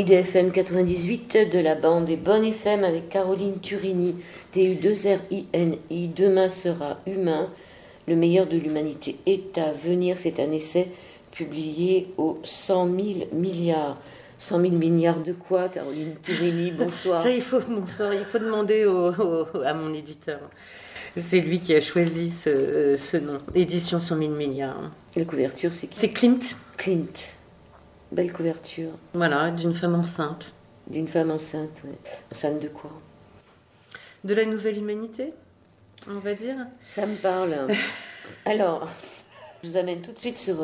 IDFM 98 de la bande et Bonne FM avec Caroline Turini, TU2RINI. Demain sera humain, le meilleur de l'humanité est à venir. C'est un essai publié aux 100 000 milliards. 100 000 milliards de quoi, Caroline Turini? Bonsoir. Ça, bonsoir. Il faut demander à mon éditeur. C'est lui qui a choisi ce nom. Édition 100 000 milliards. La couverture, c'est qui? C'est Klimt. Klimt. Belle couverture. Voilà, d'une femme enceinte. D'une femme enceinte, oui. Enceinte de quoi? De la nouvelle humanité, on va dire. Ça me parle. Alors, je vous amène tout de suite sur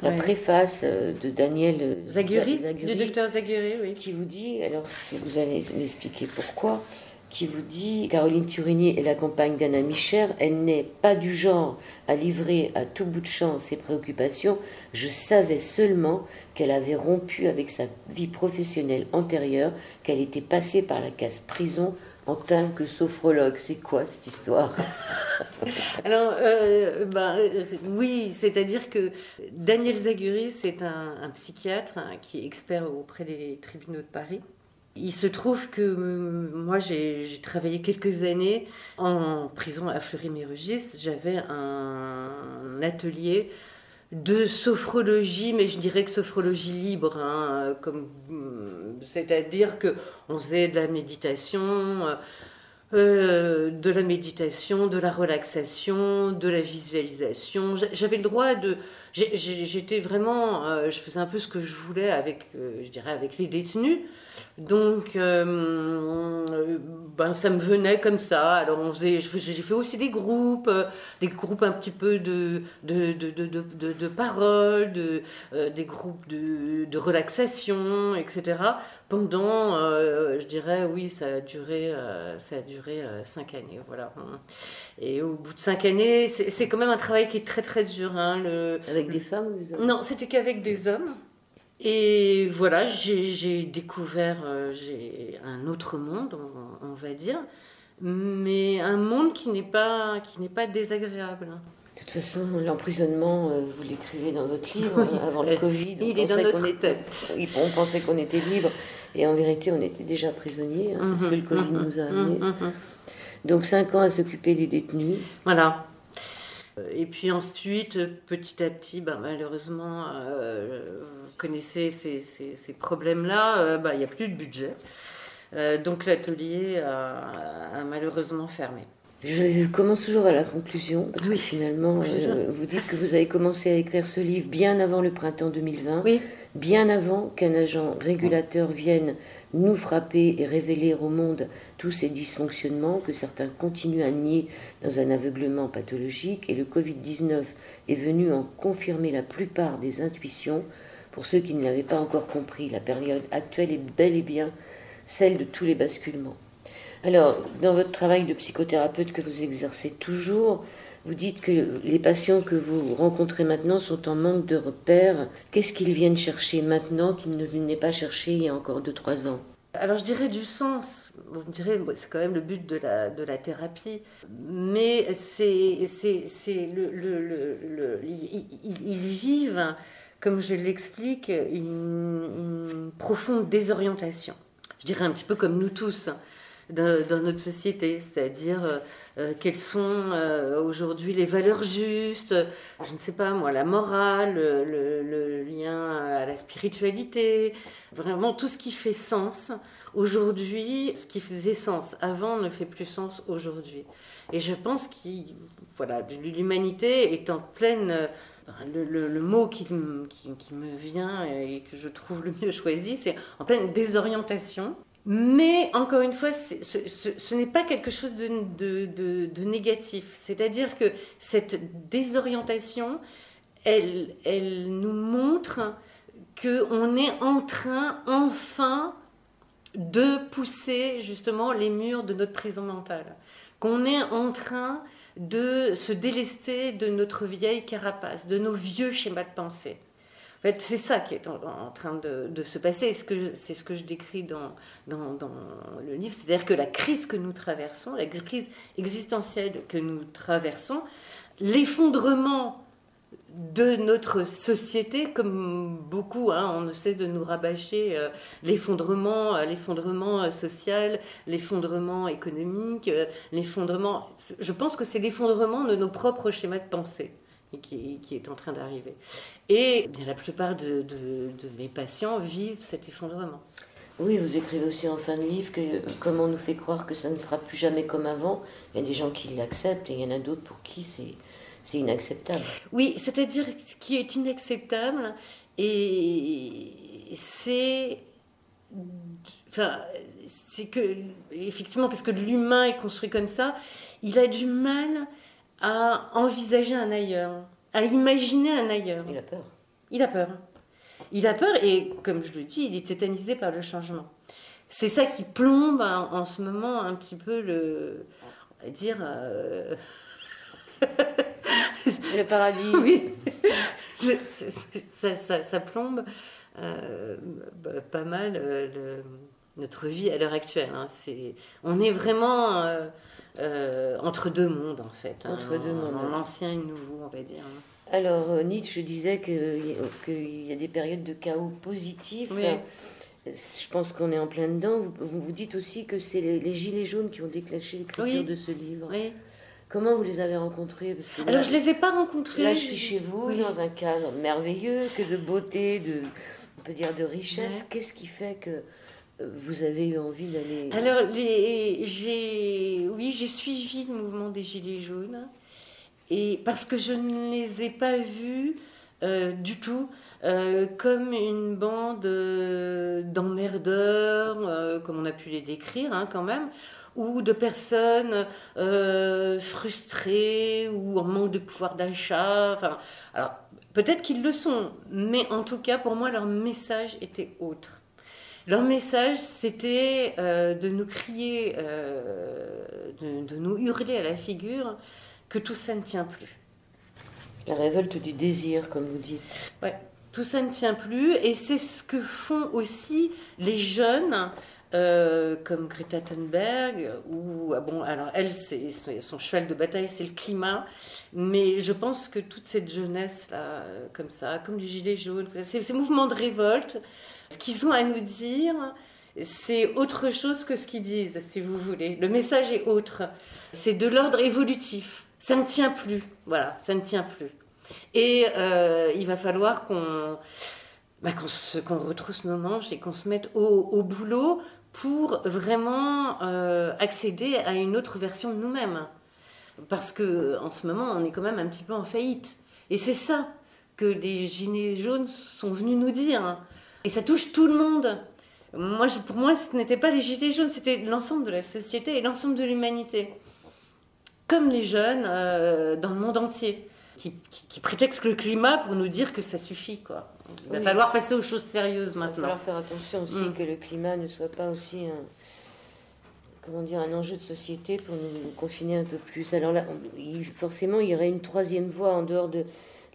la préface de Daniel Zaguri, du docteur Zaguri, oui. Qui vous dit, alors si vous allez m'expliquer pourquoi, qui vous dit, Caroline Turini est la compagne d'Anna Micher, elle n'est pas du genre à livrer à tout bout de champ ses préoccupations. Je savais seulement qu'elle avait rompu avec sa vie professionnelle antérieure, qu'elle était passée par la case prison en tant que sophrologue. C'est quoi cette histoire? Alors, oui, c'est-à-dire que Daniel Zaguri, c'est un psychiatre qui est expert auprès des tribunaux de Paris. Il se trouve que moi, j'ai travaillé quelques années en prison à Fleury-Mérogis. J'avais un atelier de sophrologie, mais je dirais que sophrologie libre, c'est-à-dire qu'on faisait de la méditation, de la relaxation, de la visualisation. J'avais le droit de... J'étais vraiment... je faisais un peu ce que je voulais avec, je dirais, avec les détenus. Donc, ça me venait comme ça. Alors, j'ai fait aussi des groupes un petit peu de paroles, des groupes de relaxation, etc. Pendant, je dirais, oui, ça a duré 5 années, voilà. Et au bout de 5 années, c'est quand même un travail qui est très très dur. Avec des femmes ou des hommes? Non, c'était qu'avec des hommes. Et voilà, j'ai découvert un autre monde, on va dire, mais un monde qui n'est pas désagréable. De toute façon, l'emprisonnement, vous l'écrivez dans votre livre, avant le Covid. Il est dans notre tête. On pensait qu'on était libre, et en vérité, on était déjà prisonniers. C'est ce que le Covid nous a amené. Donc 5 ans à s'occuper des détenus. Voilà. Et puis ensuite, petit à petit, malheureusement, vous connaissez ces problèmes-là, il n'y a plus de budget. Donc l'atelier a malheureusement fermé. Je commence toujours à la conclusion, parce que finalement, vous dites que vous avez commencé à écrire ce livre bien avant le printemps 2020, bien avant qu'un agent régulateur vienne nous frapper et révéler au monde tous ces dysfonctionnements que certains continuent à nier dans un aveuglement pathologique, et le Covid-19 est venu en confirmer la plupart des intuitions. Pour ceux qui ne l'avaient pas encore compris, la période actuelle est bel et bien celle de tous les basculements. Alors, dans votre travail de psychothérapeute que vous exercez toujours, vous dites que les patients que vous rencontrez maintenant sont en manque de repères. Qu'est-ce qu'ils viennent chercher maintenant qu'ils ne venaient pas chercher il y a encore 2-3 ans? Alors je dirais du sens. Vous me direz, c'est quand même le but de la thérapie. Mais ils vivent, comme je l'explique, une profonde désorientation. Je dirais un petit peu comme nous tous dans notre société, c'est-à-dire quelles sont aujourd'hui les valeurs justes, je ne sais pas moi, la morale, le lien à la spiritualité, vraiment tout ce qui fait sens aujourd'hui, ce qui faisait sens avant ne fait plus sens aujourd'hui. Et je pense que l'humanité est en pleine... Le mot qui me vient et que je trouve le mieux choisi, c'est en pleine désorientation. Mais encore une fois, ce n'est pas quelque chose de négatif. C'est-à-dire que cette désorientation, elle nous montre qu'on est en train enfin de pousser justement les murs de notre prison mentale. Qu'on est en train de se délester de notre vieille carapace, de nos vieux schémas de pensée. En fait, c'est ça qui est en train de se passer. C'est ce que je décris dans le livre. C'est-à-dire que la crise que nous traversons, la crise existentielle que nous traversons, l'effondrement de notre société, comme beaucoup, hein, on ne cesse de nous rabâcher l'effondrement social, l'effondrement économique, l'effondrement... Je pense que c'est l'effondrement de nos propres schémas de pensée qui est en train d'arriver. Et bien, la plupart de mes patients vivent cet effondrement. Oui, vous écrivez aussi en fin de livre que comme on nous fait croire que ça ne sera plus jamais comme avant, il y a des gens qui l'acceptent et il y en a d'autres pour qui c'est inacceptable. Oui, c'est-à-dire ce qui est inacceptable, et c'est que, effectivement, parce que l'humain est construit comme ça, il a du mal à envisager un ailleurs, à imaginer un ailleurs. Il a peur. Il a peur. Il a peur et, comme je le dis, il est tétanisé par le changement. C'est ça qui plombe en ce moment un petit peu on va dire... Le paradis. Oui, ça plombe pas mal notre vie à l'heure actuelle. Hein. On est vraiment entre deux mondes, en fait. Entre deux mondes. L'ancien et le nouveau, on va dire. Alors, Nietzsche disait qu'il y a des périodes de chaos positif. Oui. Je pense qu'on est en plein dedans. Vous dites aussi que c'est les gilets jaunes qui ont déclenché l'écriture de ce livre. Oui. Comment vous les avez rencontrés? Parce que alors, je ne les ai pas rencontrés. Là, je suis chez vous, dans un cadre merveilleux, que de beauté, on peut dire de richesse. Ouais. Qu'est-ce qui fait que vous avez eu envie d'aller... Alors, j'ai suivi le mouvement des Gilets jaunes, et parce que je ne les ai pas vus du tout comme une bande d'emmerdeurs, comme on a pu les décrire, hein, quand même, ou de personnes frustrées ou en manque de pouvoir d'achat. Enfin, alors, peut-être qu'ils le sont, mais en tout cas, pour moi, leur message était autre. Leur message, c'était de nous crier, de nous hurler à la figure que tout ça ne tient plus. La révolte du désir, comme vous dites. Ouais, tout ça ne tient plus, et c'est ce que font aussi les jeunes, comme Greta Thunberg, ou bon, alors elle, son cheval de bataille, c'est le climat, mais je pense que toute cette jeunesse là, comme ça, comme les Gilets jaunes, ces mouvements de révolte, ce qu'ils ont à nous dire, c'est autre chose que ce qu'ils disent, si vous voulez. Le message est autre. C'est de l'ordre évolutif. Ça ne tient plus. Voilà, ça ne tient plus. Et il va falloir qu'on retrousse nos manches et qu'on se mette au boulot pour vraiment accéder à une autre version de nous-mêmes. Parce qu'en ce moment, on est quand même un petit peu en faillite. Et c'est ça que les Gilets jaunes sont venus nous dire. Et ça touche tout le monde. Pour moi, ce n'était pas les Gilets jaunes, c'était l'ensemble de la société et l'ensemble de l'humanité. Comme les jeunes dans le monde entier, qui prétextent le climat pour nous dire que ça suffit, quoi. Il va falloir passer aux choses sérieuses maintenant. Il va falloir faire attention aussi que le climat ne soit pas aussi un enjeu de société pour nous confiner un peu plus. Alors là, forcément, il y aurait une troisième voie en dehors de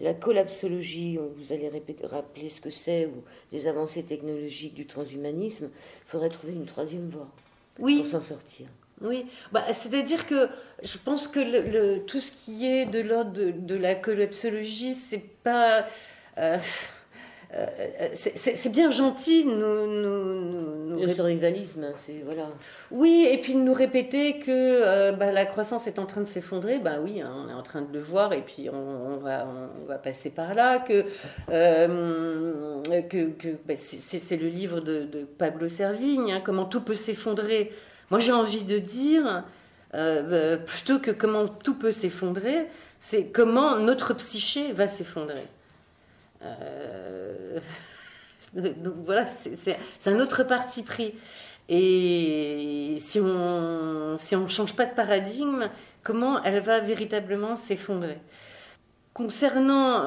la collapsologie, vous allez rappeler ce que c'est, ou les avancées technologiques du transhumanisme. Il faudrait trouver une troisième voie pour s'en sortir. Oui, c'est-à-dire que je pense que tout ce qui est de l'ordre de la collapsologie, c'est pas... c'est bien gentil le survivalisme, c'est voilà. Oui, et puis de nous répéter que la croissance est en train de s'effondrer. Oui, hein, on est en train de le voir, et puis on va passer par là. C'est le livre de Pablo Servigne, hein, comment tout peut s'effondrer. Moi, j'ai envie de dire, plutôt que comment tout peut s'effondrer, c'est comment notre psyché va s'effondrer. Donc voilà, c'est un autre parti pris. Et si on ne change pas de paradigme, comment elle va véritablement s'effondrer? Concernant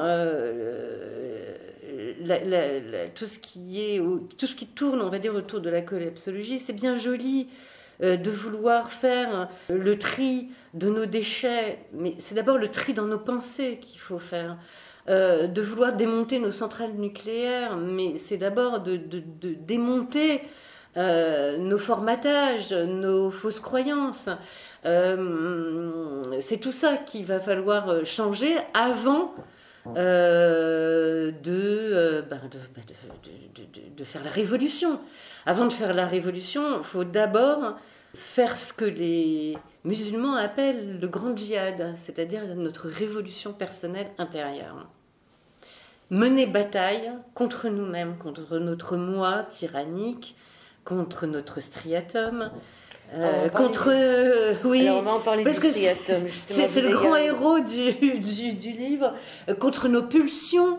tout ce qui tourne, on va dire, autour de la collapsologie, c'est bien joli de vouloir faire le tri de nos déchets, mais c'est d'abord le tri dans nos pensées qu'il faut faire. De vouloir démonter nos centrales nucléaires, mais c'est d'abord de démonter nos formatages, nos fausses croyances. C'est tout ça qu'il va falloir changer avant de faire la révolution. Avant de faire la révolution, il faut d'abord faire ce que les musulmans appellent le grand djihad, c'est-à-dire notre révolution personnelle intérieure. Mener bataille contre nous-mêmes, contre notre moi tyrannique, contre notre striatum, contre... oui, alors on va en parler du striatum, justement. C'est le grand héros du livre, contre nos pulsions,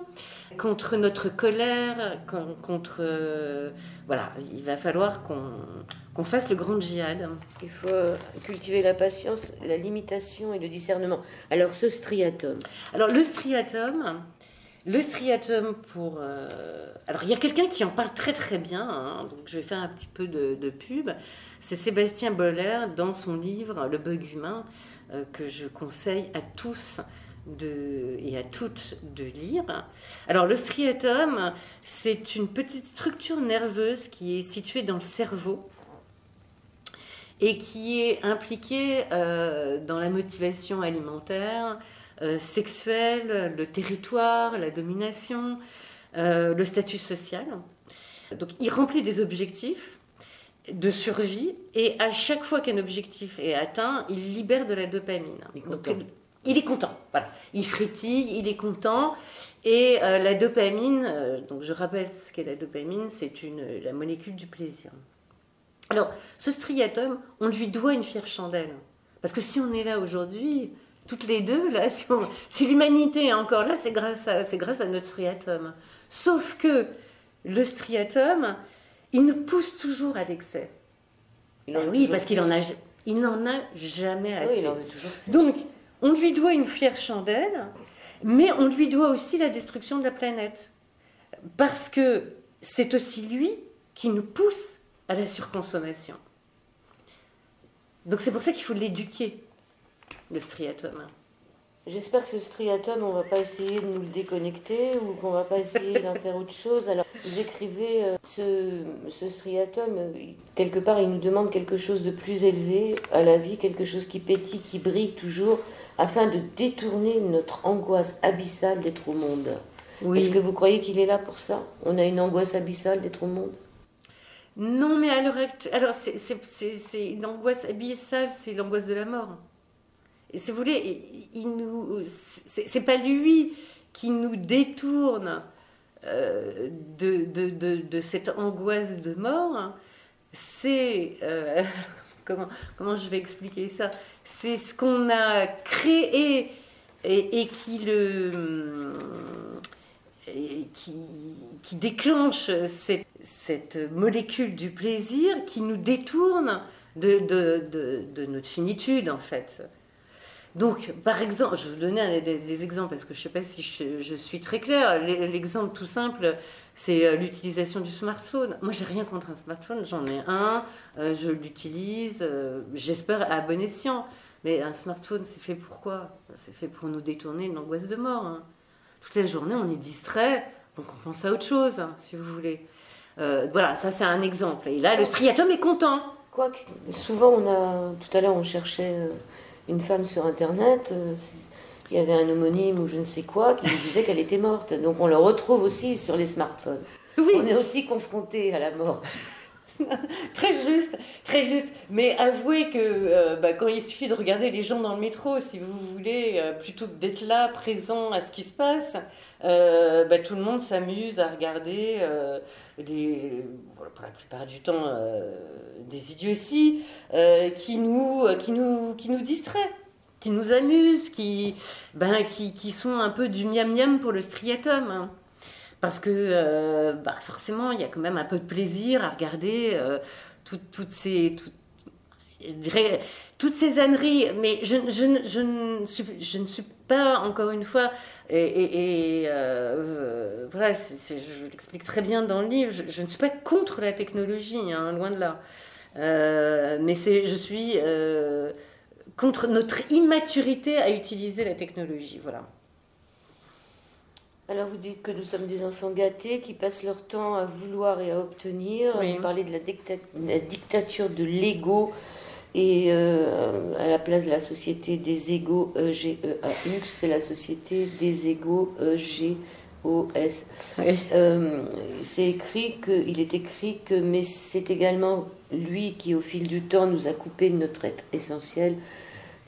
contre notre colère, contre... voilà, il va falloir qu'on fasse le grand djihad. Il faut cultiver la patience, la limitation et le discernement. Alors, ce striatum. Alors, le striatum pour... alors, il y a quelqu'un qui en parle très très bien, hein, donc je vais faire un petit peu de pub. C'est Sébastien Boller dans son livre « Le bug humain », que je conseille à tous et à toutes de lire. Alors, le striatum, c'est une petite structure nerveuse qui est située dans le cerveau et qui est impliquée dans la motivation alimentaire, sexuelle, le territoire, la domination, le statut social. Donc, il remplit des objectifs de survie et à chaque fois qu'un objectif est atteint, il libère de la dopamine. Il est content, voilà. Il frétille, il est content. Et la dopamine, donc je rappelle ce qu'est la dopamine, c'est la molécule du plaisir. Alors, ce striatum, on lui doit une fière chandelle. Parce que si on est là aujourd'hui, toutes les deux, là, si l'humanité est encore là, c'est grâce à notre striatum. Sauf que le striatum, il nous pousse toujours à l'excès. Oui, parce qu'il n'en a jamais assez. Oui, il en veut toujours plus. Donc, on lui doit une fière chandelle, mais on lui doit aussi la destruction de la planète. Parce que c'est aussi lui qui nous pousse à la surconsommation. Donc c'est pour ça qu'il faut l'éduquer, le striatum. J'espère que ce striatum, on ne va pas essayer de nous le déconnecter ou qu'on ne va pas essayer d'en faire autre chose. Alors, vous écrivez ce striatum, quelque part, il nous demande quelque chose de plus élevé à la vie, quelque chose qui pétille, qui brille toujours, afin de détourner notre angoisse abyssale d'être au monde. Oui. Est-ce que vous croyez qu'il est là pour ça? On a une angoisse abyssale d'être au monde? Non, mais à l'heure actuelle, alors c'est une angoisse abyssale, c'est l'angoisse de la mort. Et si vous voulez, c'est pas lui qui nous détourne de cette angoisse de mort. C'est comment je vais expliquer ça? C'est ce qu'on a créé et qui déclenche cette molécule du plaisir qui nous détourne de notre finitude, en fait. Donc, par exemple, je vais vous donner des exemples, parce que je ne sais pas si je suis très claire. L'exemple tout simple, c'est l'utilisation du smartphone. Moi, j'ai rien contre un smartphone, j'en ai un, je l'utilise, j'espère à bon escient. Mais un smartphone, c'est fait pour quoi? C'est fait pour nous détourner de l'angoisse de mort. Hein. Toute la journée, on est distrait, donc on pense à autre chose, hein, si vous voulez. Voilà, ça c'est un exemple. Et là, le striatum est content. Quoique, souvent, tout à l'heure, on cherchait une femme sur Internet, il y avait un homonyme ou je ne sais quoi qui nous disait qu'elle était morte. Donc on le retrouve aussi sur les smartphones. Oui. On est aussi confronté à la mort. Très juste, très juste. Mais avouez que quand il suffit de regarder les gens dans le métro, si vous voulez, plutôt que d'être là, présent à ce qui se passe, tout le monde s'amuse à regarder pour la plupart du temps, des idioties qui nous distraient, qui nous amusent, qui sont un peu du miam-miam pour le striatum. Hein. Parce que forcément, il y a quand même un peu de plaisir à regarder toutes ces âneries. Mais je ne suis pas, encore une fois, voilà, je l'explique très bien dans le livre, je ne suis pas contre la technologie, hein, loin de là. Mais je suis contre notre immaturité à utiliser la technologie, voilà. Alors vous dites que nous sommes des enfants gâtés qui passent leur temps à vouloir et à obtenir. Oui. Vous parlez de la dictature de l'ego Et à la place de la société des égaux EGEAX, c'est la société des égaux EGOS. Oui. Il est écrit que, mais c'est également lui qui, au fil du temps, nous a coupé de notre être essentiel,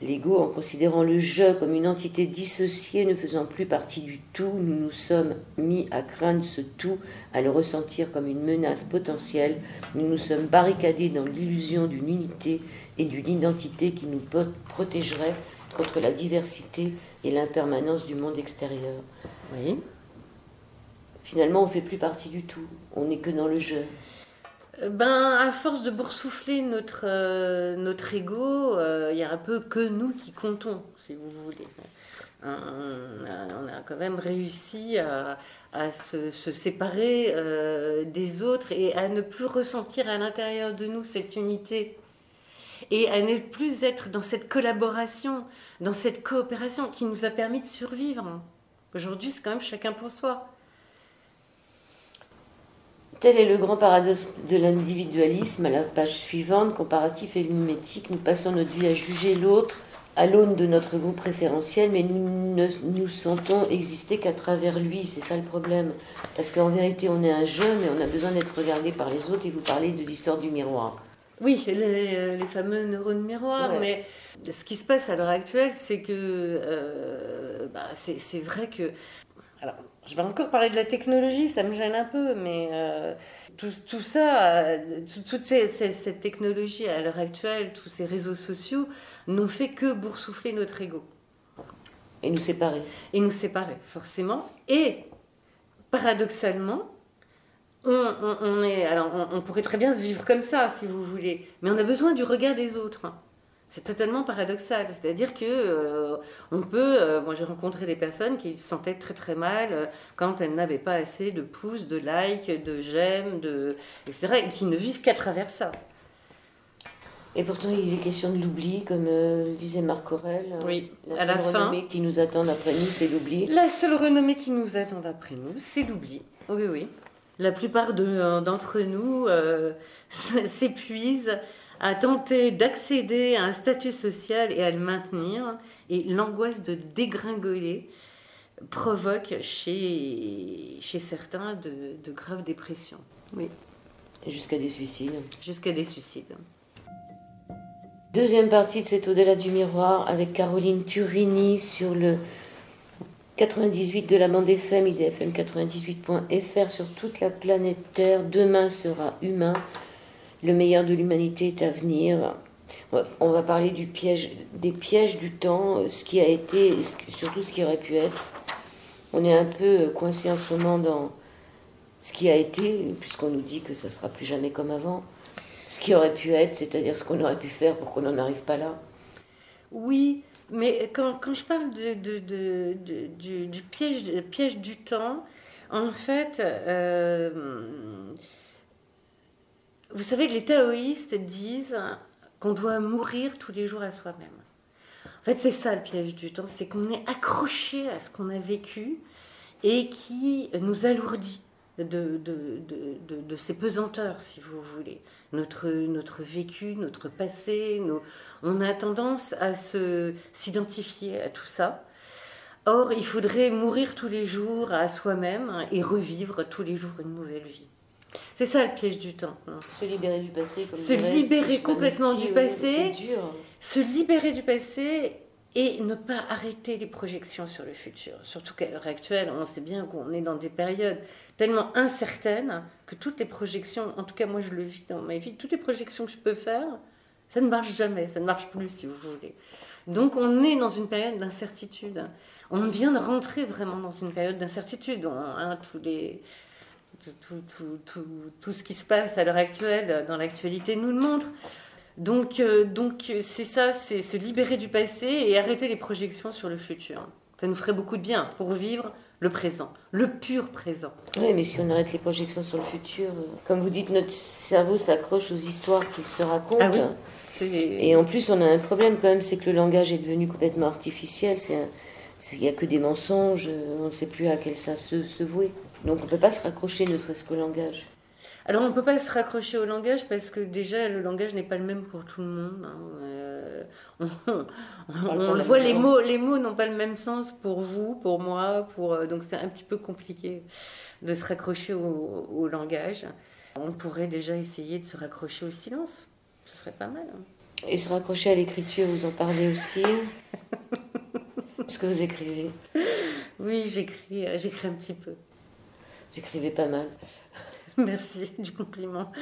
l'ego, en considérant le je comme une entité dissociée, ne faisant plus partie du tout. Nous nous sommes mis à craindre ce tout, à le ressentir comme une menace potentielle. Nous nous sommes barricadés dans l'illusion d'une unité et d'une identité qui nous protégerait contre la diversité et l'impermanence du monde extérieur. Oui. Finalement, on ne fait plus partie du tout. On n'est que dans le je. À force de boursoufler notre ego, il y a un peu que nous qui comptons, si vous voulez. On a quand même réussi à se séparer des autres et à ne plus ressentir à l'intérieur de nous cette unité. Et à ne plus être dans cette collaboration, dans cette coopération qui nous a permis de survivre. Aujourd'hui, c'est quand même chacun pour soi. Tel est le grand paradoxe de l'individualisme. À la page suivante, comparatif et mimétique, nous passons notre vie à juger l'autre à l'aune de notre groupe préférentiel, mais nous ne nous sentons exister qu'à travers lui. C'est ça le problème. Parce qu'en vérité, on est un jeu, mais on a besoin d'être regardé par les autres, et vous parlez de l'histoire du miroir. Oui, les fameux neurones miroirs, ouais. Mais ce qui se passe à l'heure actuelle, c'est que c'est vrai que... Alors, je vais encore parler de la technologie, ça me gêne un peu, mais tout ça, toute cette technologie à l'heure actuelle, tous ces réseaux sociaux, n'ont fait que boursoufler notre ego. Et nous séparer. Et nous séparer, forcément. Et, paradoxalement, on pourrait très bien se vivre comme ça, si vous voulez, mais on a besoin du regard des autres. C'est totalement paradoxal, c'est-à-dire que on peut... moi, j'ai rencontré des personnes qui se sentaient très très mal quand elles n'avaient pas assez de pouces, de likes, de j'aime, etc., et qui ne vivent qu'à travers ça. Et pourtant, il est question de l'oubli, comme le disait Marc Aurèle. Oui, la seule renommée qui nous attend après nous, c'est l'oubli. La seule renommée qui nous attend après nous, c'est l'oubli. Oui, oui. La plupart d'entre nous s'épuisent à tenter d'accéder à un statut social et à le maintenir, et l'angoisse de dégringoler provoque chez certains de graves dépressions. Oui. Et jusqu'à des suicides. Jusqu'à des suicides. Deuxième partie de cet au-delà du miroir avec Caroline Turini sur le 98 de la bande FM, idfm98.fr, sur toute la planète Terre. Demain sera humain. Le meilleur de l'humanité est à venir. On va parler des pièges du temps, ce qui a été, et surtout ce qui aurait pu être. On est un peu coincé en ce moment dans ce qui a été, puisqu'on nous dit que ça ne sera plus jamais comme avant. Ce qui aurait pu être, c'est-à-dire ce qu'on aurait pu faire pour qu'on n'en arrive pas là. Oui, mais quand je parle du piège du temps, en fait... vous savez, les taoïstes disent qu'on doit mourir tous les jours à soi-même. En fait, c'est ça le piège du temps, c'est qu'on est accroché à ce qu'on a vécu et qui nous alourdit de ces pesanteurs, si vous voulez. Notre vécu, notre passé, on a tendance à s'identifier à tout ça. Or, il faudrait mourir tous les jours à soi-même et revivre tous les jours une nouvelle vie. C'est ça le piège du temps. Se libérer du passé, comme se libérer complètement du passé, c'est dur. Se libérer du passé et ne pas arrêter les projections sur le futur. Surtout qu'à l'heure actuelle, on sait bien qu'on est dans des périodes tellement incertaines que toutes les projections, en tout cas moi je le vis dans ma vie, toutes les projections que je peux faire, ça ne marche jamais, ça ne marche plus si vous voulez. Donc on est dans une période d'incertitude. On vient de rentrer vraiment dans une période d'incertitude. Tout ce qui se passe à l'heure actuelle, dans l'actualité, nous le montre. Donc c'est ça, c'est se libérer du passé et arrêter les projections sur le futur. Ça nous ferait beaucoup de bien pour vivre le présent, le pur présent. Oui, mais si on arrête les projections sur le futur, comme vous dites, notre cerveau s'accroche aux histoires qu'il se raconte. Ah oui, et en plus, on a un problème quand même, c'est que le langage est devenu complètement artificiel. Il n'y a que des mensonges, on ne sait plus à quel sens se vouer. Donc on ne peut pas se raccrocher, ne serait-ce qu'au langage. Alors on ne peut pas se raccrocher au langage parce que déjà le langage n'est pas le même pour tout le monde. On le voit, les mots n'ont pas le même sens pour vous, pour moi, donc c'est un petit peu compliqué de se raccrocher au langage. On pourrait déjà essayer de se raccrocher au silence, ce serait pas mal. Et se raccrocher à l'écriture, vous en parlez aussi? Parce que vous écrivez. Oui, j'écris un petit peu. Vous écrivez pas mal. Merci du compliment.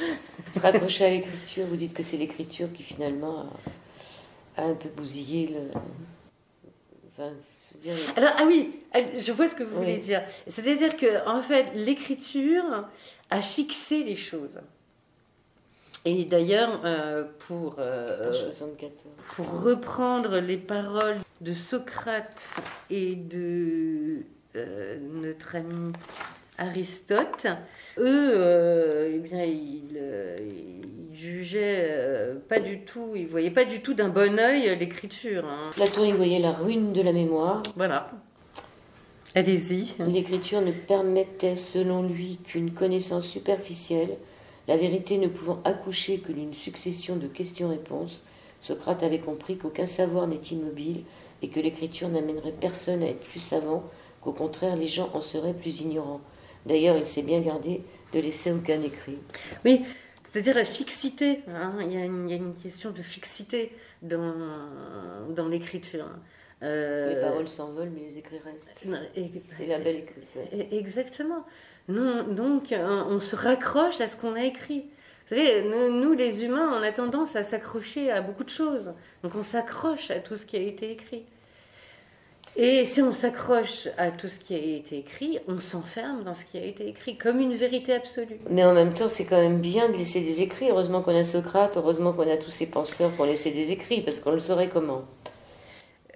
Se raccrocher à l'écriture, vous dites que c'est l'écriture qui finalement a un peu bousillé le... Enfin, je veux dire... Alors, ah oui, je vois ce que vous voulez dire. C'est-à-dire que, en fait, l'écriture a fixé les choses. Et d'ailleurs, pour reprendre les paroles de Socrate et de notre ami Aristote, eux, eh bien, ils jugeaient pas du tout, ils voyaient pas du tout d'un bon œil l'écriture. Platon, il voyait la ruine de la mémoire. Voilà. Allez-y. L'écriture ne permettait, selon lui, qu'une connaissance superficielle, la vérité ne pouvant accoucher que d'une succession de questions-réponses. Socrate avait compris qu'aucun savoir n'est immobile et que l'écriture n'amènerait personne à être plus savant, qu'au contraire, les gens en seraient plus ignorants. D'ailleurs, il s'est bien gardé de laisser aucun écrit. Oui, c'est-à-dire la fixité. Il y a une question de fixité dans l'écriture. Les paroles s'envolent, mais les écrits restent. C'est la belle écriture. Exactement. Donc, on se raccroche à ce qu'on a écrit. Vous savez, nous, les humains, on a tendance à s'accrocher à beaucoup de choses. Donc, on s'accroche à tout ce qui a été écrit. Et si on s'accroche à tout ce qui a été écrit, on s'enferme dans ce qui a été écrit, comme une vérité absolue. Mais en même temps, c'est quand même bien de laisser des écrits. Heureusement qu'on a Socrate, heureusement qu'on a tous ces penseurs qui ont laissé des écrits, parce qu'on le saurait comment.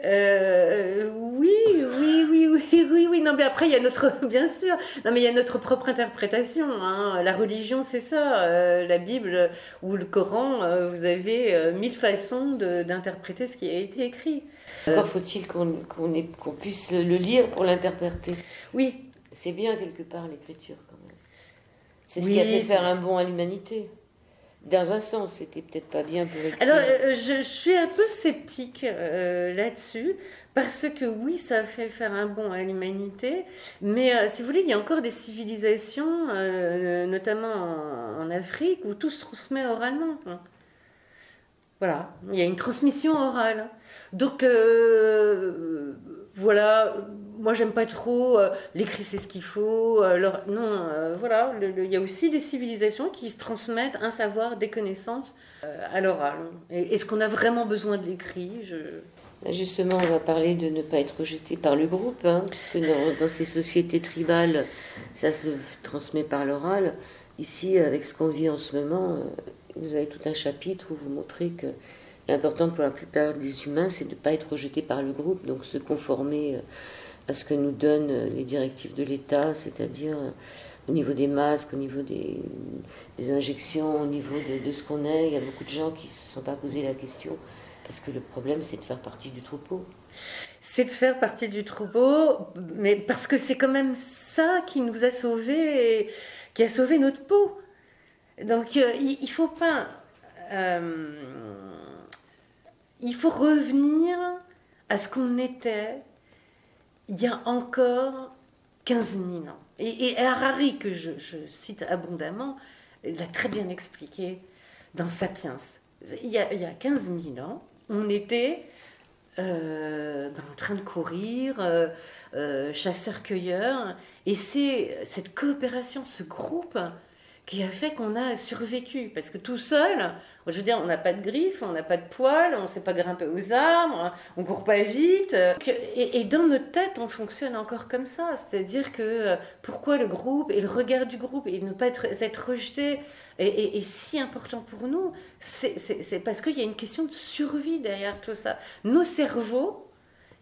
Oui. Non, mais après, il y a notre, bien sûr. Non, mais il y a notre propre interprétation. La religion, c'est ça. La Bible ou le Coran, vous avez 1000 façons d'interpréter ce qui a été écrit. Encore faut-il qu'on puisse le lire pour l'interpréter. Oui. C'est bien quelque part l'écriture quand même. C'est ce qui a fait faire un bond à l'humanité. Dans un sens, c'était peut-être pas bien pour écrire. Alors, je suis un peu sceptique là-dessus, parce que oui, ça a fait faire un bond à l'humanité, mais si vous voulez, il y a encore des civilisations, notamment en Afrique, où tout se transmet oralement. Voilà, il y a une transmission orale. Donc, voilà, moi j'aime pas trop l'écrit c'est ce qu'il faut. Voilà, il y a aussi des civilisations qui se transmettent un savoir, des connaissances à l'oral. Est-ce qu'on a vraiment besoin de l'écrit? Justement, on va parler de ne pas être rejeté par le groupe, puisque dans ces sociétés tribales, ça se transmet par l'oral. Ici, avec ce qu'on vit en ce moment, vous avez tout un chapitre où vous montrez que l'important pour la plupart des humains, c'est de ne pas être rejeté par le groupe, donc se conformer à ce que nous donnent les directives de l'État, c'est-à-dire au niveau des masques, au niveau des injections, au niveau de ce qu'on est. Il y a beaucoup de gens qui ne se sont pas posé la question, parce que le problème, c'est de faire partie du troupeau. C'est de faire partie du troupeau, mais parce que c'est quand même ça qui nous a sauvés, qui a sauvé notre peau. Donc il ne faut pas... il faut revenir à ce qu'on était il y a encore 15 000 ans. Et Harari, que je cite abondamment, l'a très bien expliqué dans Sapiens. Il y a 15 000 ans, on était en train de courir, chasseurs-cueilleurs, et c'est cette coopération, ce groupe qui a fait qu'on a survécu. Parce que tout seul, je veux dire, on n'a pas de griffes, on n'a pas de poils, on ne sait pas grimper aux arbres, on ne court pas vite. Et dans notre tête, on fonctionne encore comme ça. C'est-à-dire que pourquoi le groupe et le regard du groupe et ne pas être rejeté est si important pour nous, c'est parce qu'il y a une question de survie derrière tout ça. Nos cerveaux,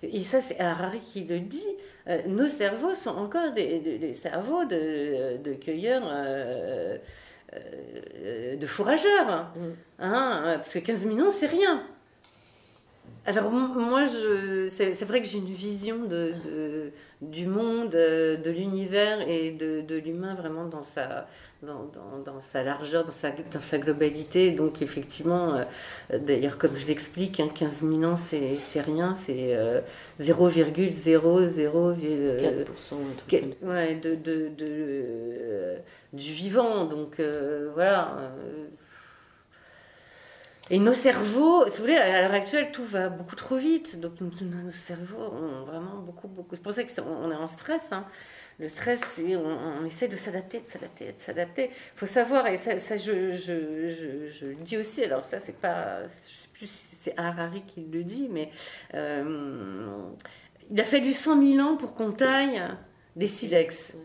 et ça c'est Harari qui le dit, nos cerveaux sont encore des cerveaux de cueilleurs, de fourrageurs. Parce que 15 000 ans, c'est rien. Alors moi, c'est vrai que j'ai une vision du monde, de l'univers et de l'humain vraiment dans dans sa largeur, dans sa globalité. Donc effectivement, d'ailleurs comme je l'explique, 15 000 ans c'est rien, c'est 0,004% ouais, du vivant. Donc voilà. Et nos cerveaux, si vous voulez, à l'heure actuelle, tout va beaucoup trop vite. Donc nos cerveaux ont vraiment beaucoup. C'est pour ça qu'on est en stress. Hein. Le stress, on essaie de s'adapter. Il faut savoir, et ça je le dis aussi, alors ça c'est pas, je sais plus si c'est Harari qui le dit, mais il a fallu 100 000 ans pour qu'on taille des silex.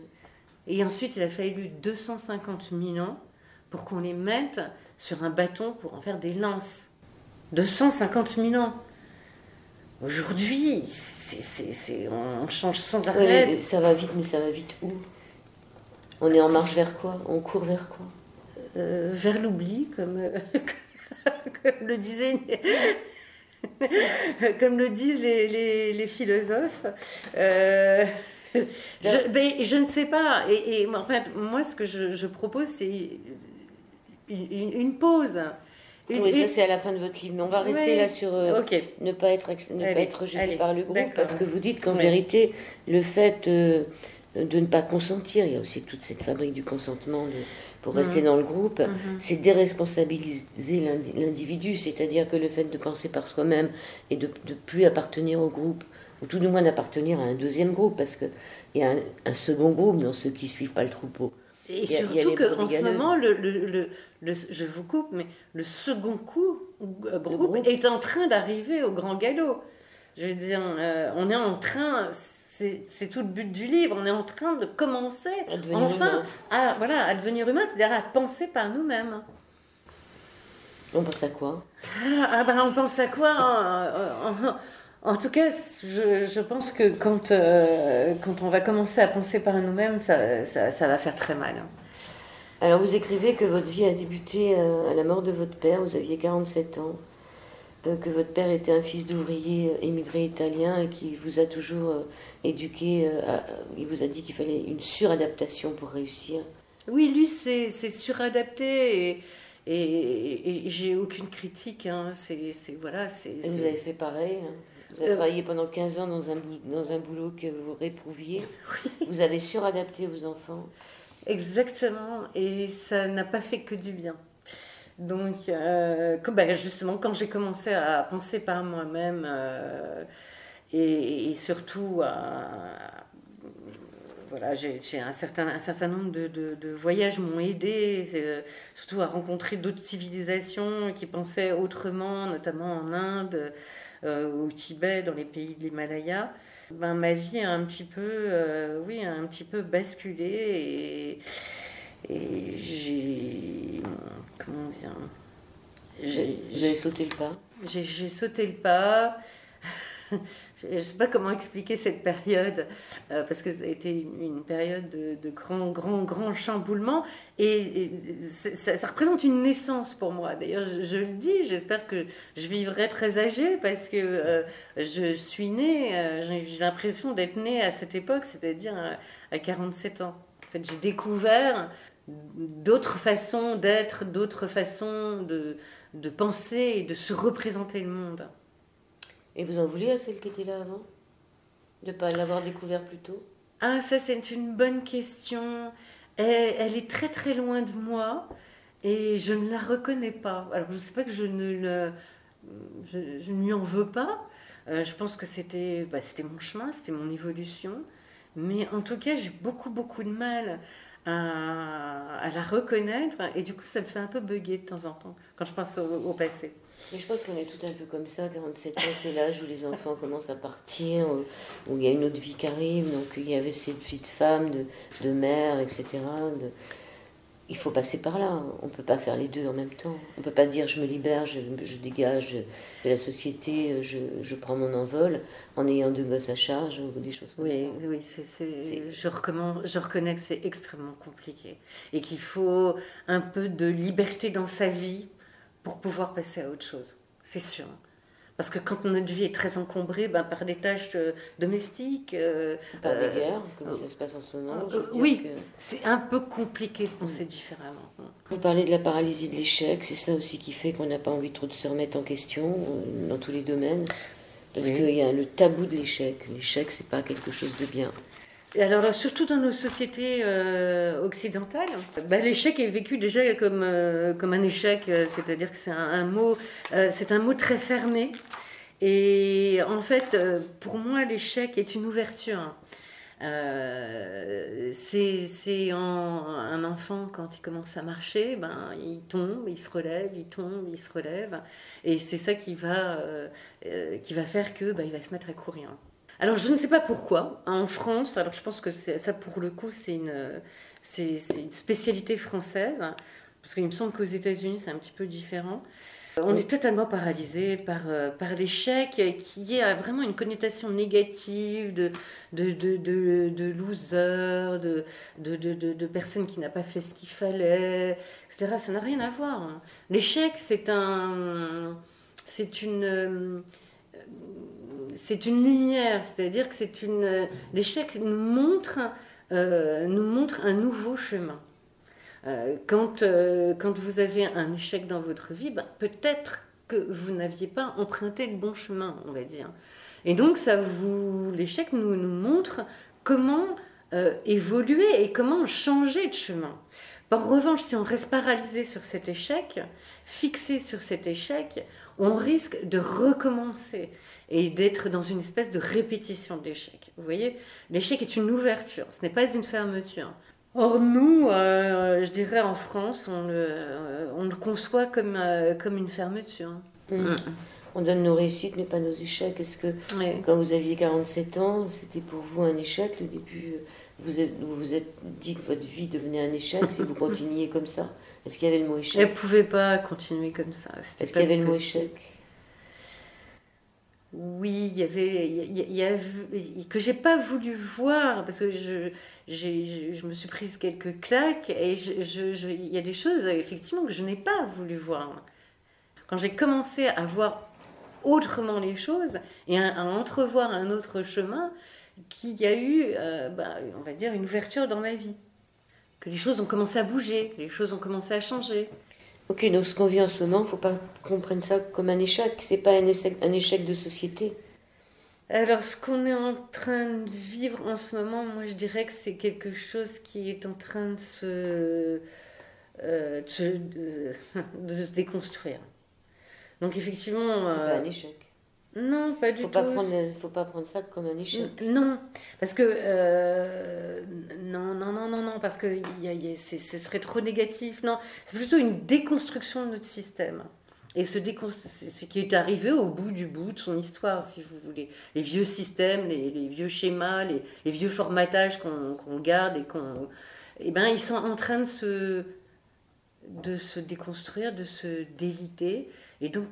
Et ensuite il a fallu 250 000 ans pour qu'on les mette sur un bâton pour en faire des lances. 250 000 ans. Aujourd'hui, on change sans arrêt. Oui, ça va vite, mais ça va vite où? On est en marche vers quoi? On court vers quoi? Vers l'oubli, comme le disait, comme le disent les philosophes. Je ne sais pas. Et en fait, moi, ce que je propose, c'est une pause. Oui, ça c'est à la fin de votre livre. Mais on va rester là sur ne pas être rejeté par le groupe, parce que vous dites qu'en vérité, le fait de ne pas consentir, il y a aussi toute cette fabrique du consentement pour rester dans le groupe, c'est déresponsabiliser l'individu, c'est-à-dire que le fait de penser par soi-même et de plus appartenir au groupe, ou tout du moins d'appartenir à un deuxième groupe, parce qu'il y a un second groupe dans ceux qui ne suivent pas le troupeau. Et surtout qu'en ce moment, je vous coupe, mais le second groupe est en train d'arriver au grand galop. Je veux dire, on est en train, c'est tout le but du livre, on est en train de commencer enfin à devenir humain, c'est-à-dire à penser par nous-mêmes. On pense à quoi? On pense à quoi en tout cas, je pense que quand on va commencer à penser par nous-mêmes, ça va faire très mal. Alors vous écrivez que votre vie a débuté à la mort de votre père, vous aviez 47 ans, que votre père était un fils d'ouvrier émigré italien et qui vous a toujours éduqué, il vous a dit qu'il fallait une suradaptation pour réussir. Oui, lui c'est suradapté et j'ai aucune critique. Hein. Et vous avez fait pareil hein. Vous avez travaillé pendant 15 ans dans un boulot que vous réprouviez. Oui. Vous avez suradapté vos enfants. Exactement, et ça n'a pas fait que du bien. Donc, justement, quand j'ai commencé à penser par moi-même et surtout j'ai un certain nombre de voyages m'ont aidé, surtout à rencontrer d'autres civilisations qui pensaient autrement, notamment en Inde, au Tibet, dans les pays de l'Himalaya. Ma vie a un petit peu basculé et j'ai... Comment dire? J'ai sauté le pas. J'ai sauté le pas. Je ne sais pas comment expliquer cette période, parce que ça a été une période de grand chamboulement, et ça représente une naissance pour moi. D'ailleurs, je le dis, j'espère que je vivrai très âgée, parce que je suis née, j'ai l'impression d'être née à cette époque, c'est-à-dire à 47 ans. En fait, j'ai découvert d'autres façons d'être, d'autres façons de penser et de se représenter le monde. Et vous en voulez à celle qui était là avant? De ne pas l'avoir découvert plus tôt? Ah, ça c'est une bonne question. Elle est très très loin de moi et je ne la reconnais pas. Alors je ne sais pas que je ne lui en veux pas. Je pense que c'était mon chemin, c'était mon évolution. Mais en tout cas, j'ai beaucoup de mal à la reconnaître et du coup ça me fait un peu bugger de temps en temps quand je pense au passé. Mais je pense qu'on est tout un peu comme ça. 47 ans, c'est l'âge où les enfants commencent à partir, où il y a une autre vie qui arrive. Donc il y avait cette vie de femme, de mère, etc. Il faut passer par là. On ne peut pas faire les deux en même temps. On ne peut pas dire je me libère, je dégage de la société, je prends mon envol en ayant 2 gosses à charge ou des choses comme ça. Oui, je reconnais que c'est extrêmement compliqué et qu'il faut un peu de liberté dans sa vie pour pouvoir passer à autre chose, c'est sûr. Parce que quand notre vie est très encombrée par des tâches domestiques... par des guerres, comme ça se passe en ce moment. Oui, c'est un peu compliqué de penser différemment. Vous parlez de la paralysie de l'échec, c'est ça aussi qui fait qu'on n'a pas envie trop de se remettre en question dans tous les domaines. Parce qu'il y a le tabou de l'échec. L'échec, c'est pas quelque chose de bien. Alors, surtout dans nos sociétés occidentales, l'échec est vécu déjà comme un échec, c'est-à-dire que c'est un mot très fermé. Et en fait, pour moi, l'échec est une ouverture. C'est un enfant, quand il commence à marcher, il tombe, il se relève, il tombe, il se relève. Et c'est ça qui va faire que il va se mettre à courir. Alors, je ne sais pas pourquoi, en France, alors je pense que ça, pour le coup, c'est une spécialité française, parce qu'il me semble qu'aux États-Unis, c'est un petit peu différent. On est totalement paralysé par l'échec, qui a vraiment une connotation négative de loser, de personne qui n'a pas fait ce qu'il fallait, etc. Ça n'a rien à voir. L'échec, c'est une lumière, c'est-à-dire que l'échec nous montre un nouveau chemin. Quand vous avez un échec dans votre vie, peut-être que vous n'aviez pas emprunté le bon chemin, on va dire. Et donc l'échec nous montre comment évoluer et comment changer de chemin. En revanche, si on reste paralysé sur cet échec, fixé sur cet échec, on risque de recommencer et d'être dans une espèce de répétition de l'échec. Vous voyez, l'échec est une ouverture, ce n'est pas une fermeture. Or, nous, je dirais en France, on le conçoit comme une fermeture. On donne nos réussites, mais pas nos échecs. Est-ce que quand vous aviez 47 ans, c'était pour vous un échec, le début? Vous vous êtes dit que votre vie devenait un échec si vous continuiez comme ça? Est-ce qu'il y avait le mot échec? Elle ne pouvait pas continuer comme ça. Est-ce qu'il y avait le mot échec? Oui, il y avait que j'ai pas voulu voir, parce que je me suis prise quelques claques, et il y a des choses effectivement que je n'ai pas voulu voir. Quand j'ai commencé à voir autrement les choses et à entrevoir un autre chemin, qu'il y a eu, on va dire, une ouverture dans ma vie, que les choses ont commencé à bouger, que les choses ont commencé à changer. Ok, donc ce qu'on vit en ce moment, il ne faut pas qu'on prenne ça comme un échec. Ce n'est pas un échec de société. Alors, ce qu'on est en train de vivre en ce moment, moi je dirais que c'est quelque chose qui est en train de se déconstruire. Donc effectivement... C'est pas un échec. Non, pas du tout. Faut pas prendre ça comme un échec. Non, parce que non, parce que ce serait trop négatif. Non, c'est plutôt une déconstruction de notre système. Et ce qui est arrivé au bout de son histoire, si vous voulez. Les vieux systèmes, les vieux schémas, les vieux formatages qu'on garde et ils sont en train de se déconstruire, de se déliter. Et donc,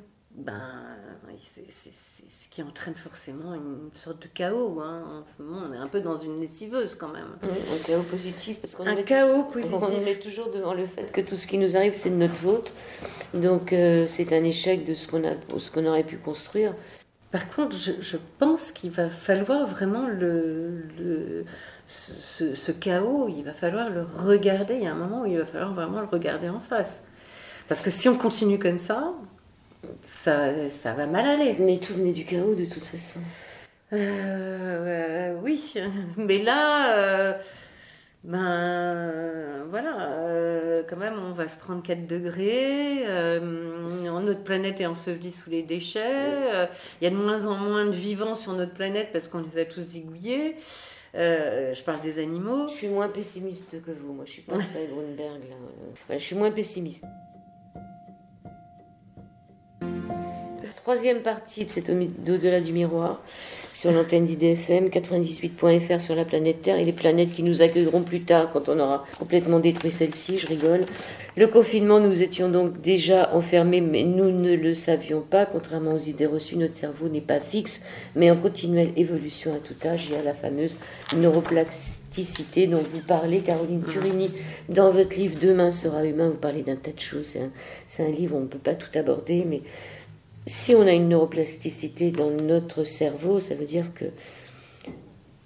c'est ce qui entraîne forcément une sorte de chaos. En ce moment, on est un peu dans une lessiveuse quand même. Oui, un chaos positif. Parce qu'on on met toujours devant le fait que tout ce qui nous arrive, c'est de notre faute. Donc, c'est un échec de ce qu'on aurait pu construire. Par contre, je pense qu'il va falloir vraiment ce chaos, il va falloir le regarder. Il y a un moment où il va falloir vraiment le regarder en face. Parce que si on continue comme ça va mal aller. Mais tout venait du chaos de toute façon. Oui, mais là, quand même, on va se prendre 4 degrés. Notre planète est ensevelie sous les déchets. Il y a de moins en moins de vivants sur notre planète parce qu'on les a tous zigouillés. Je parle des animaux. Je suis moins pessimiste que vous. Moi, je suis pas très Grunberg. Je suis moins pessimiste. Troisième partie de cet au-delà du miroir sur l'antenne d'IDFM, 98.fr sur la planète Terre et les planètes qui nous accueilleront plus tard quand on aura complètement détruit celle-ci, je rigole. Le confinement, nous étions donc déjà enfermés, mais nous ne le savions pas. Contrairement aux idées reçues, notre cerveau n'est pas fixe, mais en continuelle évolution à tout âge. Il y a la fameuse neuroplasticité dont vous parlez, Caroline Turini, dans votre livre « Demain sera humain ». Vous parlez d'un tas de choses. C'est un livre où on ne peut pas tout aborder, mais Si on a une neuroplasticité dans notre cerveau, ça veut dire que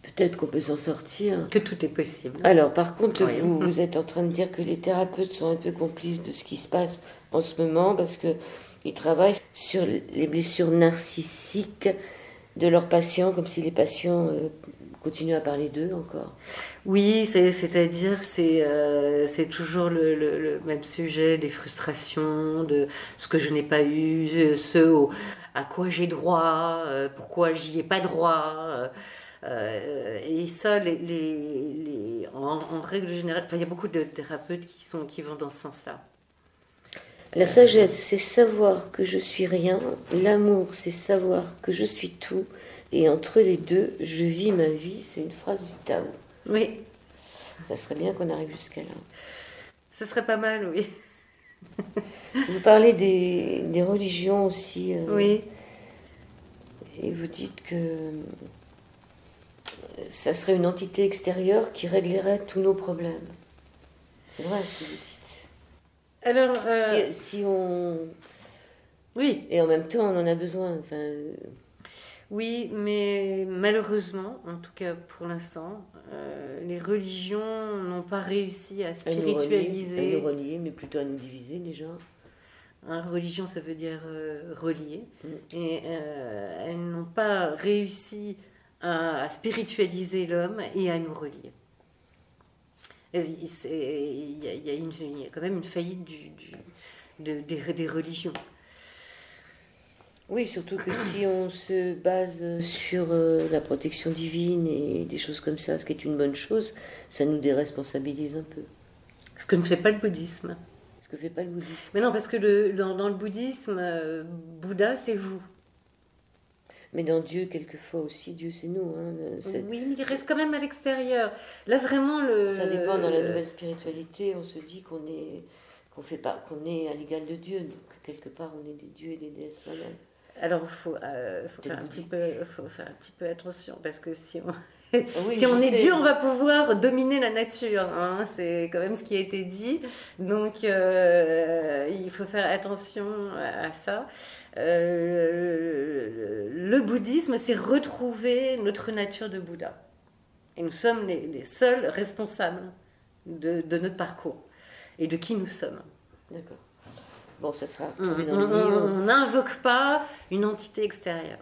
peut-être qu'on peut s'en sortir. Que tout est possible. Alors, par contre, oui. vous êtes en train de dire que les thérapeutes sont un peu complices de ce qui se passe en ce moment parce qu'ils travaillent sur les blessures narcissiques de leurs patients, comme si les patients continuent à parler d'eux encore. Oui, c'est-à-dire c'est toujours le même sujet, des frustrations, de ce que je n'ai pas eu, à quoi j'ai droit, pourquoi j'y ai pas droit. Et ça, en règle générale, il y a beaucoup de thérapeutes qui vont dans ce sens-là. La sagesse, c'est savoir que je suis rien. L'amour, c'est savoir que je suis tout. Et entre les deux, je vis ma vie. C'est une phrase du Tao. Oui. Ça serait bien qu'on arrive jusqu'à là. Ce serait pas mal, oui. Vous parlez des religions aussi. Oui. Et vous dites que ça serait une entité extérieure qui réglerait tous nos problèmes. C'est vrai ce que vous dites. Alors, si on... Oui. Et en même temps, on en a besoin. Enfin... Oui, mais malheureusement, en tout cas pour l'instant, les religions n'ont pas réussi à spiritualiser. À nous relier, mais plutôt à nous diviser déjà. Religion, ça veut dire relier. Et elles n'ont pas réussi à spiritualiser l'homme et à nous relier. Il y a quand même une faillite des religions. Oui, surtout que si on se base sur la protection divine et des choses comme ça, ce qui est une bonne chose, ça nous déresponsabilise un peu. Ce que ne fait pas le bouddhisme. Ce que fait pas le bouddhisme. Mais non, parce que dans le bouddhisme, Bouddha, c'est vous. Mais dans Dieu, quelquefois aussi, Dieu, c'est nous. Hein, oui, mais il reste quand même à l'extérieur. Là, vraiment, ça dépend. Dans la nouvelle spiritualité, on se dit qu'on est à l'égal de Dieu. Donc, quelque part, on est des dieux et des déesses soi-même. Alors, il faut faire un petit peu attention, parce que si on, oui, si on est Dieu, on va pouvoir dominer la nature. Hein, c'est quand même ce qui a été dit. Donc, il faut faire attention à ça. Le bouddhisme, c'est retrouver notre nature de Bouddha. Et nous sommes les seuls responsables de notre parcours et de qui nous sommes. D'accord. Bon, ça sera retrouvé dans le livre. On n'invoque pas une entité extérieure.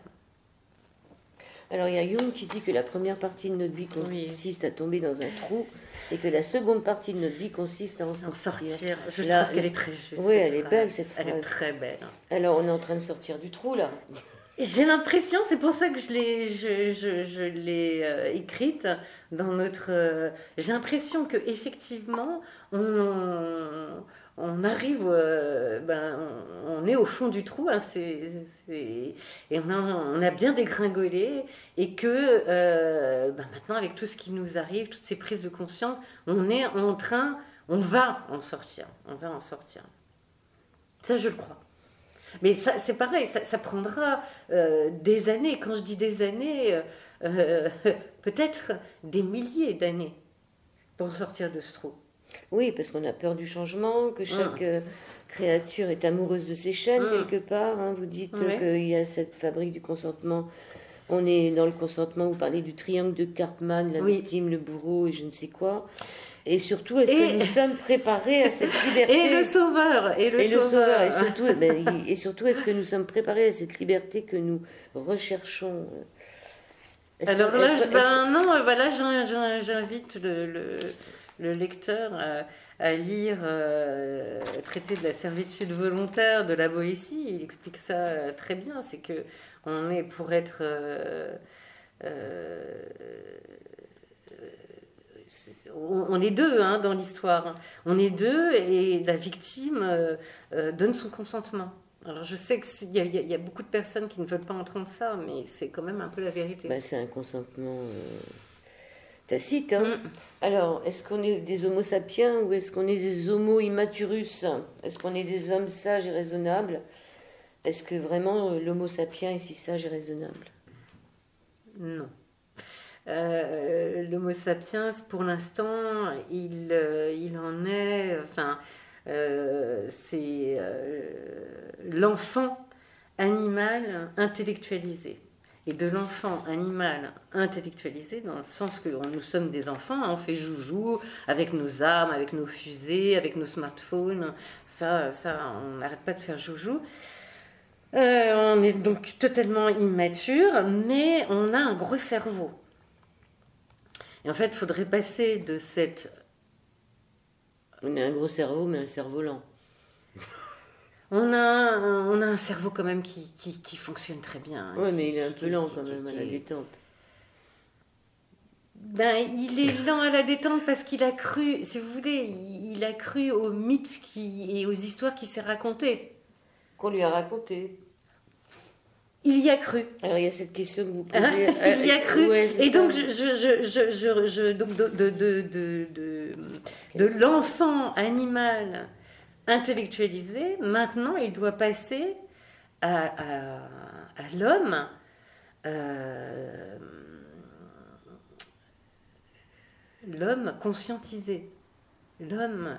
Alors, il y a Jung qui dit que la première partie de notre vie consiste à tomber dans un trou et que la seconde partie de notre vie consiste à en sortir. Je trouve qu'elle est très juste. Oui, elle est belle, cette phrase. Elle est très belle. Alors, on est en train de sortir du trou, là. J'ai l'impression, c'est pour ça que je l'ai écrite dans notre... j'ai l'impression qu'effectivement, on arrive, on est au fond du trou, hein, et on a bien dégringolé, et que maintenant, avec tout ce qui nous arrive, toutes ces prises de conscience, on va en sortir. Ça, je le crois. Mais ça, c'est pareil, ça prendra des années. Quand je dis des années, peut-être des milliers d'années pour sortir de ce trou. Oui, parce qu'on a peur du changement, que chaque créature est amoureuse de ses chaînes quelque part. Hein. Vous dites qu'il y a cette fabrique du consentement. On est dans le consentement, vous parlez du triangle de Cartman, la victime, le bourreau et je ne sais quoi. Et surtout, est-ce que nous sommes préparés à cette liberté? Et le sauveur. Et surtout, est-ce que nous sommes préparés à cette liberté que nous recherchons? J'invite le lecteur à lire Traité de la servitude volontaire de la Boétie. Il explique ça très bien. C'est que on est pour être... on est deux dans l'histoire. On est deux et la victime donne son consentement. Alors je sais qu'il y a beaucoup de personnes qui ne veulent pas entendre ça, mais c'est quand même un peu la vérité. C'est un consentement tacite. Hein. Alors, est-ce qu'on est des homo sapiens ou est-ce qu'on est des homo immaturus? Est-ce qu'on est des hommes sages et raisonnables? Est-ce que vraiment l'homo sapien est si sage et raisonnable? Non. L'homo sapiens, pour l'instant, il en est... c'est l'enfant animal intellectualisé. Et de l'enfant animal intellectualisé, dans le sens que nous sommes des enfants, on fait joujou avec nos armes, avec nos fusées, avec nos smartphones. Ça, on n'arrête pas de faire joujou. On est donc totalement immature, mais on a un gros cerveau. Et en fait, il faudrait passer de cette... On a un gros cerveau, mais un cerveau lent. On a un cerveau quand même qui fonctionne très bien. Oui, mais il est un peu lent quand même à la détente. Ben, il est lent à la détente parce qu'il a cru, si vous voulez, il a cru aux mythes et aux histoires qu'il s'est racontées. Qu'on lui a racontées. Il y a cru. Alors il y a cette question que vous posez. Il y a cru. Ouais, et ça. Donc, donc de l'enfant animal intellectualisé, maintenant il doit passer à l'homme l'homme conscientisé, l'homme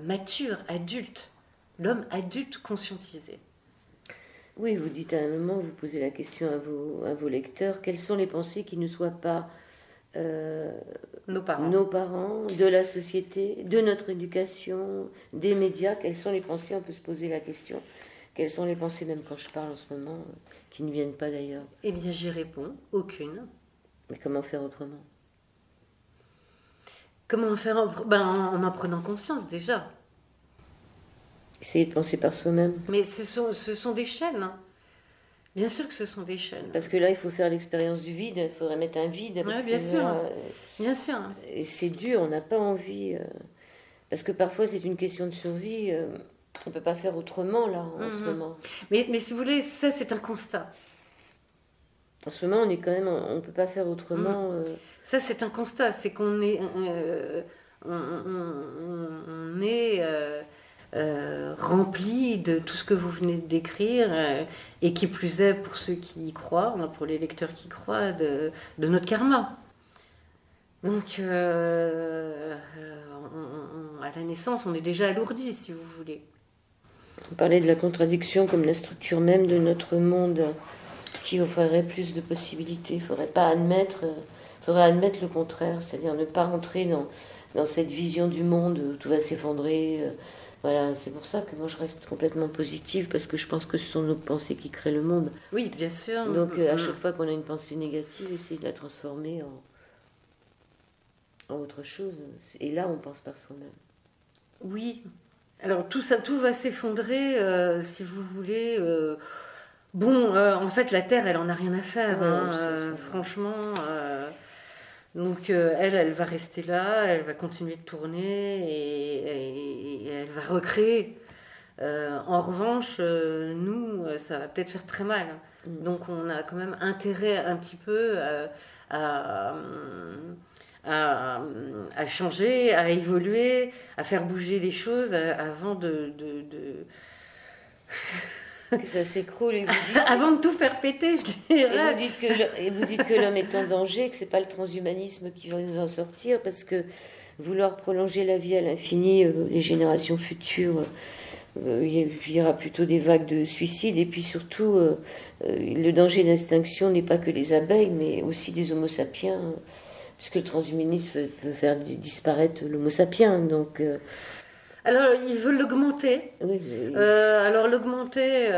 mature, adulte, l'homme adulte conscientisé. Oui, vous dites à un moment, vous posez la question à vos lecteurs, quelles sont les pensées qui ne soient pas nos parents, de la société, de notre éducation, des médias, quelles sont les pensées, on peut se poser la question, quelles sont les pensées, même quand je parle en ce moment, qui ne viennent pas d'ailleurs? Eh bien, j'y réponds, aucune. Mais comment faire autrement? Comment faire en en prenant conscience déjà. Essayer de penser par soi-même. Mais ce sont des chaînes. Hein. Bien sûr que ce sont des chaînes. Parce que là, il faut faire l'expérience du vide. Il faudrait mettre un vide. Oui, bien sûr. Bien sûr. Et c'est dur, on n'a pas envie. Parce que parfois, c'est une question de survie. On ne peut pas faire autrement, là, en ce moment. Mais si vous voulez, ça, c'est un constat. En ce moment, on est quand même... On ne peut pas faire autrement. Ça, c'est un constat. C'est qu'on est... on est... rempli de tout ce que vous venez de décrire, et qui plus est pour ceux qui y croient, pour les lecteurs qui croient, de notre karma. Donc, à la naissance, on est déjà alourdi, si vous voulez. On parlait de la contradiction comme la structure même de notre monde qui offrirait plus de possibilités. Il faudrait admettre le contraire, c'est-à-dire ne pas rentrer dans cette vision du monde où tout va s'effondrer. Voilà, c'est pour ça que moi je reste complètement positive, parce que je pense que ce sont nos pensées qui créent le monde. Oui, bien sûr. Donc à chaque fois qu'on a une pensée négative, essayer de la transformer en autre chose. Et là, on pense par soi-même. Oui. Alors tout va s'effondrer, si vous voulez. En fait, la Terre, elle en a rien à faire. Ouais, franchement. Donc elle va rester là, elle va continuer de tourner et elle va recréer. En revanche, nous, ça va peut-être faire très mal. Donc on a quand même intérêt un petit peu à changer, à évoluer, à faire bouger les choses avant de... que ça s'écroule et avant de tout faire péter, je dirais. Et vous dites que l'homme est en danger, que c'est pas le transhumanisme qui va nous en sortir, parce que vouloir prolonger la vie à l'infini, les générations futures, il y aura plutôt des vagues de suicides, et puis surtout le danger d'extinction n'est pas que les abeilles, mais aussi des homo sapiens, puisque le transhumanisme veut faire disparaître l'homo sapien, donc... Alors, ils veulent l'augmenter. Oui. Alors, l'augmenter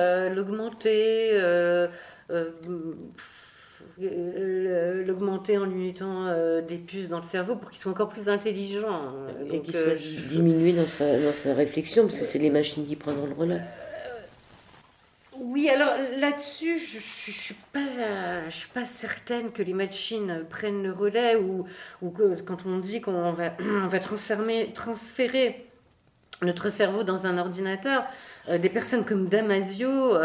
en lui mettant des puces dans le cerveau pour qu'il soit encore plus intelligent. Et qu'il soit diminué dans sa réflexion, parce que c'est les machines qui prendront le relais. Oui, alors là-dessus, je suis pas certaine que les machines prennent le relais, ou que quand on dit qu'on va transférer notre cerveau dans un ordinateur, des personnes comme Damasio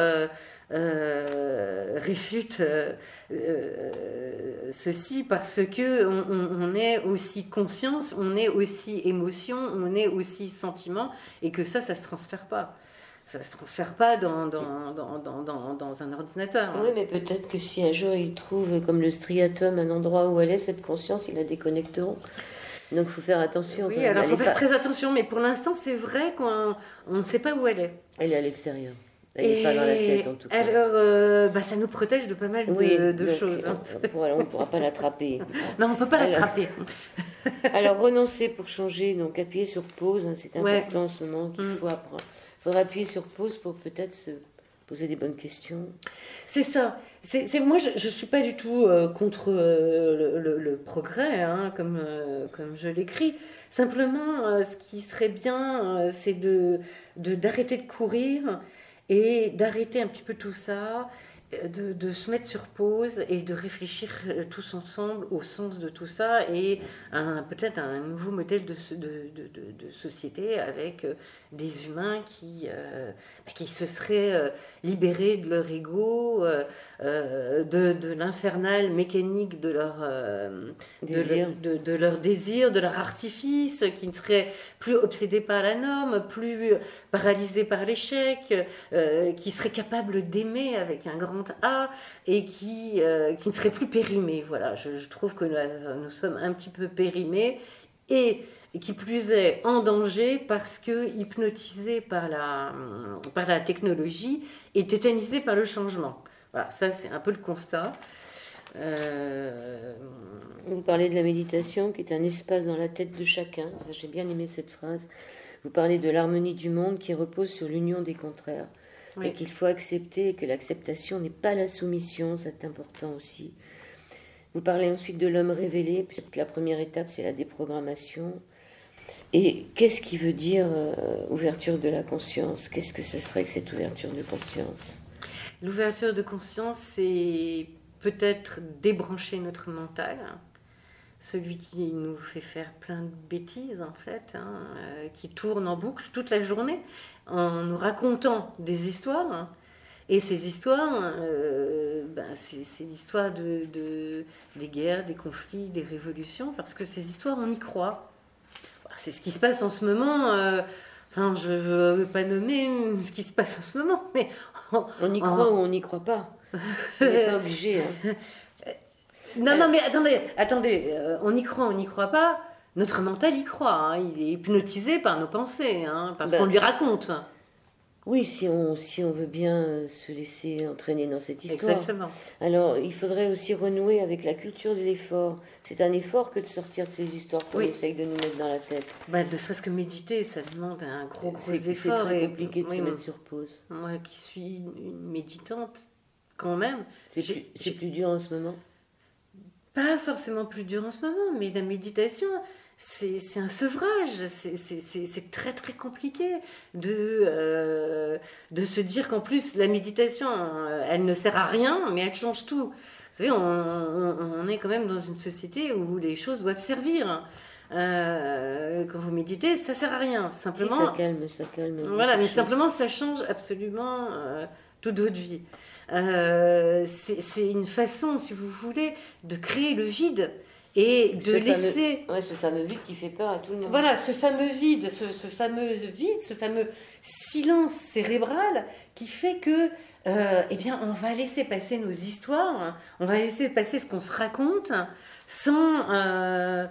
réfutent ceci, parce que on est aussi conscience, on est aussi émotion, on est aussi sentiment, et que ça se transfère pas. Ça se transfère pas dans un ordinateur. Oui, mais peut-être que si un jour ils trouvent, comme le striatum, un endroit où elle est, cette conscience, ils la déconnecteront. Donc il faut faire attention. Oui, alors il faut faire très attention, mais pour l'instant, c'est vrai qu'on ne sait pas où elle est. Elle est à l'extérieur. Ça n'est pas dans la tête en tout cas. Alors, ça nous protège de pas mal de choses. On ne pourra pas l'attraper. Non, on ne peut pas l'attraper. Alors, renoncer pour changer, donc appuyer sur pause, hein, c'est important en ce moment qu'il faut apprendre. Il faudra appuyer sur pause pour peut-être se poser des bonnes questions. C'est ça. Moi, je ne suis pas du tout contre le progrès, hein, comme je l'écris. Simplement, ce qui serait bien, c'est d'arrêter de courir et d'arrêter un petit peu tout ça, de se mettre sur pause et de réfléchir tous ensemble au sens de tout ça et peut-être un nouveau modèle de société avec des humains qui se seraient libérés de leur ego, de l'infernal mécanique de leur désir, de leur désir, de leur artifice, qui ne seraient plus obsédés par la norme, plus paralysés par l'échec, qui seraient capables d'aimer avec un grand A et qui ne seraient plus périmés. Voilà, je trouve que nous sommes un petit peu périmés et qui plus est en danger parce que hypnotisés par la technologie et tétanisés par le changement. Voilà, ça c'est un peu le constat. Vous parlez de la méditation qui est un espace dans la tête de chacun. Ça, j'ai bien aimé cette phrase. Vous parlez de l'harmonie du monde qui repose sur l'union des contraires. Oui. Et qu'il faut accepter et que l'acceptation n'est pas la soumission, c'est important aussi. Vous parlez ensuite de l'homme révélé, puisque la première étape c'est la déprogrammation. Et qu'est-ce qui veut dire ouverture de la conscience? Qu'est-ce que ce serait que cette ouverture de conscience? L'ouverture de conscience, c'est peut-être débrancher notre mental, celui qui nous fait faire plein de bêtises en fait, qui tourne en boucle toute la journée en nous racontant des histoires. Et ces histoires, c'est l'histoire des guerres, des conflits, des révolutions, parce que ces histoires, on y croit. C'est ce qui se passe en ce moment. Je ne veux pas nommer ce qui se passe en ce moment, mais... On y croit ou on n'y croit pas. On n'est pas obligé. Hein. Non, mais attendez, on y croit, on n'y croit pas. Notre mental y croit. Hein. Il est hypnotisé par nos pensées, parce qu'on lui raconte. Oui, si on veut bien se laisser entraîner dans cette histoire. Exactement. Alors, il faudrait aussi renouer avec la culture de l'effort. C'est un effort que de sortir de ces histoires qu'on essaye de nous mettre dans la tête. Ne serait-ce que méditer, ça demande un gros effort. C'est très compliqué de se mettre sur pause. Moi qui suis une méditante, quand même. C'est plus dur en ce moment? Pas forcément plus dur en ce moment, mais la méditation... C'est un sevrage, c'est très très compliqué de se dire qu'en plus la méditation, elle ne sert à rien, mais elle change tout. Vous savez, on est quand même dans une société où les choses doivent servir. Quand vous méditez, ça sert à rien. Simplement, ça calme. Voilà, mais simplement ça change absolument toute votre vie. C'est une façon, si vous voulez, de créer le vide. Et de laisser... ce fameux vide qui fait peur à tout le monde. Voilà, ce fameux vide, ce fameux silence cérébral qui fait que, on va laisser passer nos histoires, on va laisser passer ce qu'on se raconte sans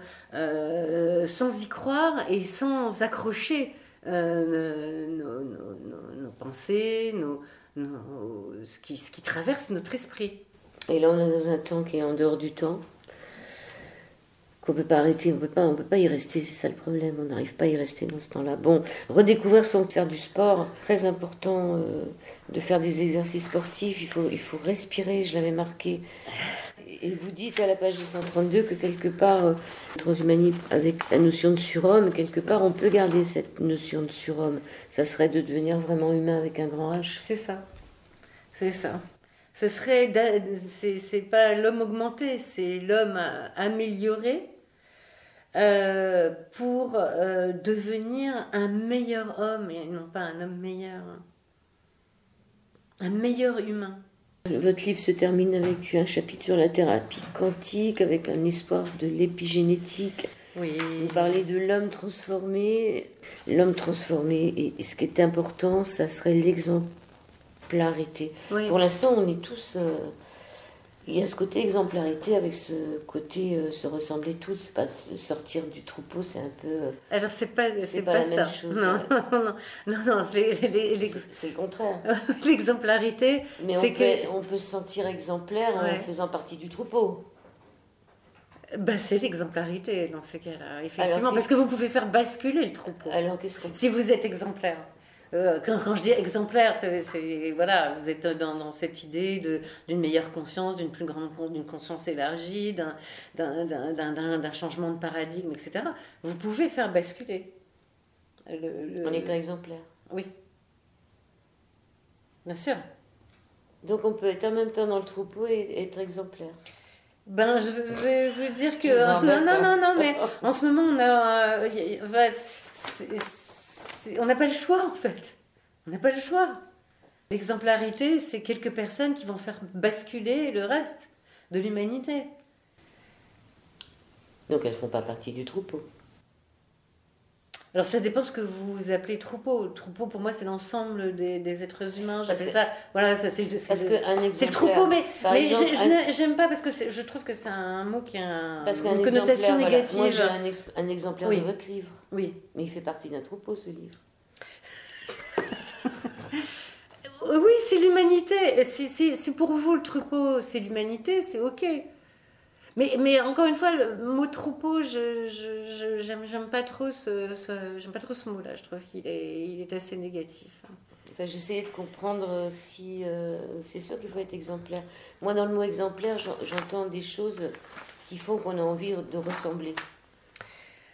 y croire et sans accrocher nos pensées, ce qui traverse notre esprit. Et là, on est dans un temps qui est en dehors du temps. Qu'on ne peut pas arrêter, on peut pas y rester, c'est ça le problème, on n'arrive pas à y rester dans ce temps-là. Bon, redécouvrir son faire du sport, très important de faire des exercices sportifs, il faut respirer, je l'avais marqué. Et vous dites à la page 232 que quelque part, transhumanisme avec la notion de surhomme, quelque part on peut garder cette notion de surhomme. Ça serait de devenir vraiment humain avec un grand H. C'est ça. C'est pas l'homme augmenté, c'est l'homme amélioré. Pour devenir un meilleur homme et non pas un homme meilleur, un meilleur humain. Votre livre se termine avec un chapitre sur la thérapie quantique, avec un espoir de l'épigénétique. Oui. Vous parlez de l'homme transformé. L'homme transformé, et ce qui est important, ça serait l'exemplarité. Oui. Pour l'instant, on est tous... Il y a ce côté exemplarité avec ce côté se ressembler tous, pas sortir du troupeau, c'est un peu... Alors c'est pas la ça. même chose. Non, Ouais. non, C'est le contraire. L'exemplarité, mais on peut se sentir exemplaire en faisant partie du troupeau. Ben, c'est l'exemplarité dans ces cas-là, effectivement, parce que vous pouvez faire basculer le troupeau. Alors qu'est-ce qu'on... Si vous êtes exemplaire. Quand je dis exemplaire, voilà, vous êtes dans cette idée d'une meilleure conscience, d'une conscience élargie, d'un changement de paradigme, etc. Vous pouvez faire basculer. En étant exemplaire. Oui. Bien sûr. Donc on peut être en même temps dans le troupeau et être exemplaire. Ben, je vais vous dire que... Non, mais en ce moment, on n'a pas le choix, en fait. On n'a pas le choix. L'exemplarité, c'est quelques personnes qui vont faire basculer le reste de l'humanité. Donc elles ne font pas partie du troupeau. Alors ça dépend ce que vous appelez troupeau. Troupeau, pour moi, c'est l'ensemble des êtres humains. J'appelle ça... Voilà, ça c'est le troupeau, mais j'aime pas parce que je trouve que c'est un mot qui a une connotation négative. Moi, j'ai un exemplaire de votre livre. Oui. Mais il fait partie d'un troupeau, ce livre. Oui, c'est l'humanité. Si pour vous, le troupeau, c'est l'humanité, c'est OK. Mais encore une fois, le mot troupeau, j'aime pas trop ce mot-là. Je trouve qu'il est assez négatif. Enfin, j'essayais de comprendre si... c'est sûr qu'il faut être exemplaire. Moi, dans le mot exemplaire, j'entends des choses qui font qu'on a envie de ressembler.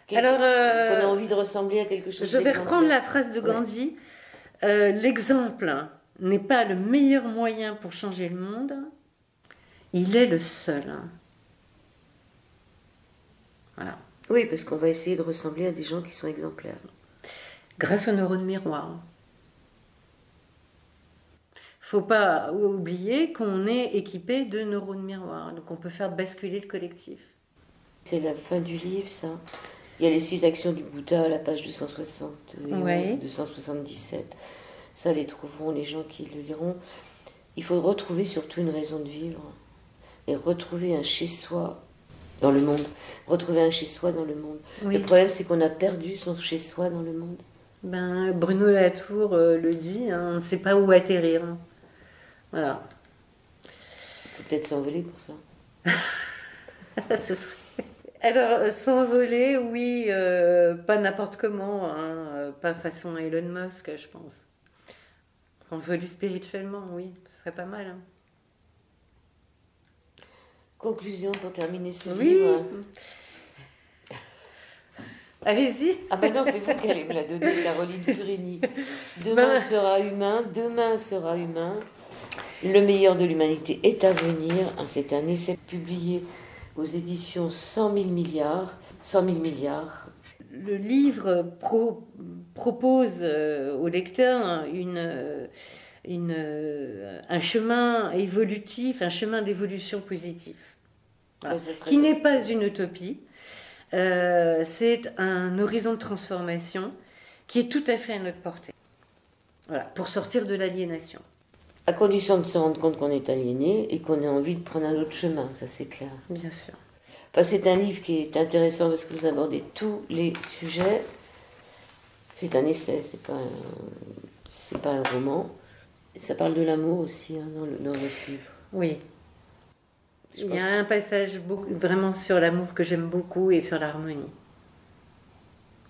Qu'on a envie de ressembler à quelque chose. Je vais reprendre la phrase de Gandhi. L'exemple n'est pas le meilleur moyen pour changer le monde. Il est le seul. Voilà. Oui, parce qu'on va essayer de ressembler à des gens qui sont exemplaires. Grâce aux neurones miroirs. Faut pas oublier qu'on est équipé de neurones miroirs. Donc on peut faire basculer le collectif. C'est la fin du livre, ça. Il y a les 6 actions du Bouddha à la page 260 et 277. Ça, les trouveront les gens qui le liront. Il faut retrouver surtout une raison de vivre et retrouver un chez-soi dans le monde. Retrouver un chez-soi dans le monde. Oui. Le problème, c'est qu'on a perdu son chez-soi dans le monde. Ben, Bruno Latour le dit, hein, on ne sait pas où atterrir. Voilà. Il faut peut-être s'envoler pour ça. Ce serait... Alors, s'envoler, oui, pas n'importe comment, hein, pas façon Elon Musk, je pense. S'envoler spirituellement, oui, ce serait pas mal. Hein. Conclusion pour terminer ce livre. Allez-y. Ah ben non, c'est vous qui allez me la donner, Caroline Turini. Demain sera humain, demain sera humain. Le meilleur de l'humanité est à venir. C'est un essai publié aux éditions 100 000 milliards. 100 000 milliards. Le livre propose au lecteur un chemin évolutif, un chemin d'évolution positive. Voilà. Qui n'est pas une utopie. C'est un horizon de transformation qui est tout à fait à notre portée. Voilà, pour sortir de l'aliénation. À condition de se rendre compte qu'on est aliéné et qu'on a envie de prendre un autre chemin, ça c'est clair. Bien sûr. Enfin, c'est un livre qui est intéressant parce que vous abordez tous les sujets. C'est un essai, c'est pas un roman. Ça parle de l'amour aussi hein, dans votre livre. Oui. Il y a un passage vraiment sur l'amour que j'aime beaucoup et sur l'harmonie.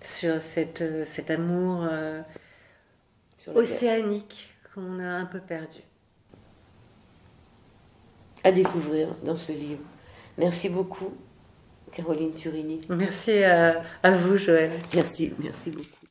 Sur cet amour océanique qu'on a un peu perdu. À découvrir dans ce livre. Merci beaucoup, Caroline Turini. Merci à vous, Joël. Merci beaucoup.